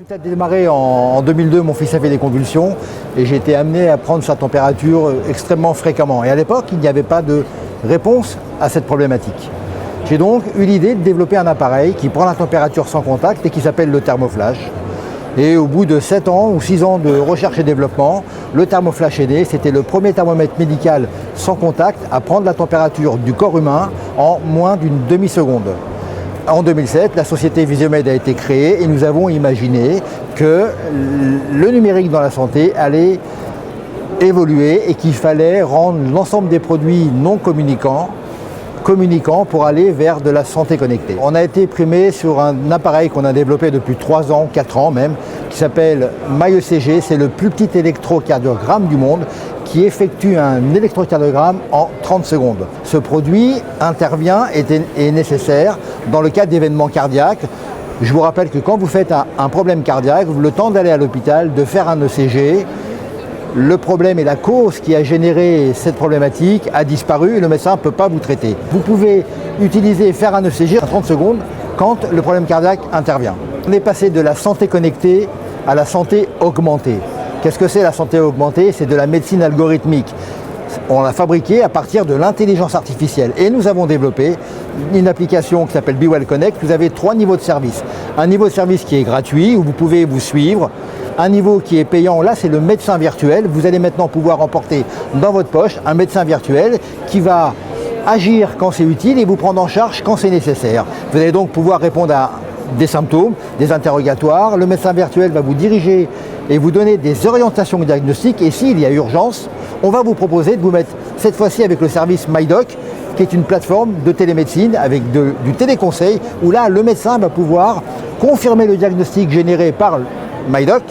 Tout a démarré en 2002, mon fils avait des convulsions et j'ai été amené à prendre sa température extrêmement fréquemment. Et à l'époque, il n'y avait pas de réponse à cette problématique. J'ai donc eu l'idée de développer un appareil qui prend la température sans contact et qui s'appelle le thermoflash. Et au bout de 7 ans ou 6 ans de recherche et développement, le thermoflash est né. C'était le premier thermomètre médical sans contact à prendre la température du corps humain en moins d'une demi-seconde. En 2007, la société Visiomed a été créée et nous avons imaginé que le numérique dans la santé allait évoluer et qu'il fallait rendre l'ensemble des produits non communicants pour aller vers de la santé connectée. On a été primé sur un appareil qu'on a développé depuis 3 ans, 4 ans même, qui s'appelle MyECG. C'est le plus petit électrocardiogramme du monde qui effectue un électrocardiogramme en 30 secondes. Ce produit intervient et est nécessaire dans le cas d'événements cardiaques. Je vous rappelle que quand vous faites un problème cardiaque, le temps d'aller à l'hôpital, de faire un ECG, le problème et la cause qui a généré cette problématique a disparu et le médecin ne peut pas vous traiter. Vous pouvez utiliser et faire un ECG en 30 secondes quand le problème cardiaque intervient. On est passé de la santé connectée à la santé augmentée. Qu'est-ce que c'est la santé augmentée? C'est de la médecine algorithmique. On l'a fabriquée à partir de l'intelligence artificielle. Et nous avons développé une application qui s'appelle BeWell Connect. Vous avez 3 niveaux de service. Un niveau de service qui est gratuit, où vous pouvez vous suivre. Un niveau qui est payant, là c'est le médecin virtuel. Vous allez maintenant pouvoir emporter dans votre poche un médecin virtuel qui va agir quand c'est utile et vous prendre en charge quand c'est nécessaire. Vous allez donc pouvoir répondre à des symptômes, des interrogatoires. Le médecin virtuel va vous diriger et vous donner des orientations diagnostiques. Et s'il y a urgence, on va vous proposer de vous mettre cette fois-ci avec le service MyDoc, qui est une plateforme de télémédecine avec du téléconseil, où là le médecin va pouvoir confirmer le diagnostic généré par MyDoc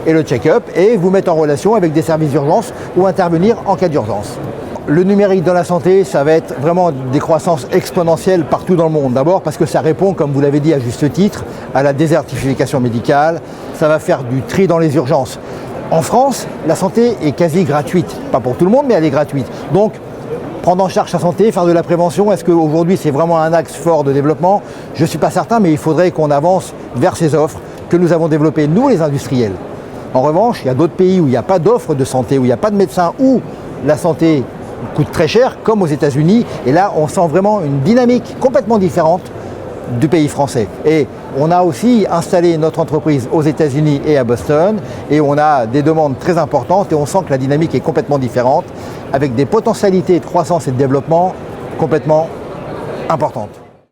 et le check-up et vous mettre en relation avec des services d'urgence ou intervenir en cas d'urgence. Le numérique dans la santé, ça va être vraiment des croissances exponentielles partout dans le monde. D'abord parce que ça répond, comme vous l'avez dit à juste titre, à la désertification médicale. Ça va faire du tri dans les urgences. En France, la santé est quasi gratuite. Pas pour tout le monde, mais elle est gratuite. Donc, prendre en charge sa santé, faire de la prévention, est-ce qu'aujourd'hui c'est vraiment un axe fort de développement? Je ne suis pas certain, mais il faudrait qu'on avance vers ces offres que nous avons développées, nous les industriels. En revanche, il y a d'autres pays où il n'y a pas d'offre de santé, où il n'y a pas de médecin, où la santé coûte très cher, comme aux États-Unis. Et là, on sent vraiment une dynamique complètement différente du pays français. Et on a aussi installé notre entreprise aux États-Unis et à Boston. Et on a des demandes très importantes et on sent que la dynamique est complètement différente, avec des potentialités de croissance et de développement complètement importantes.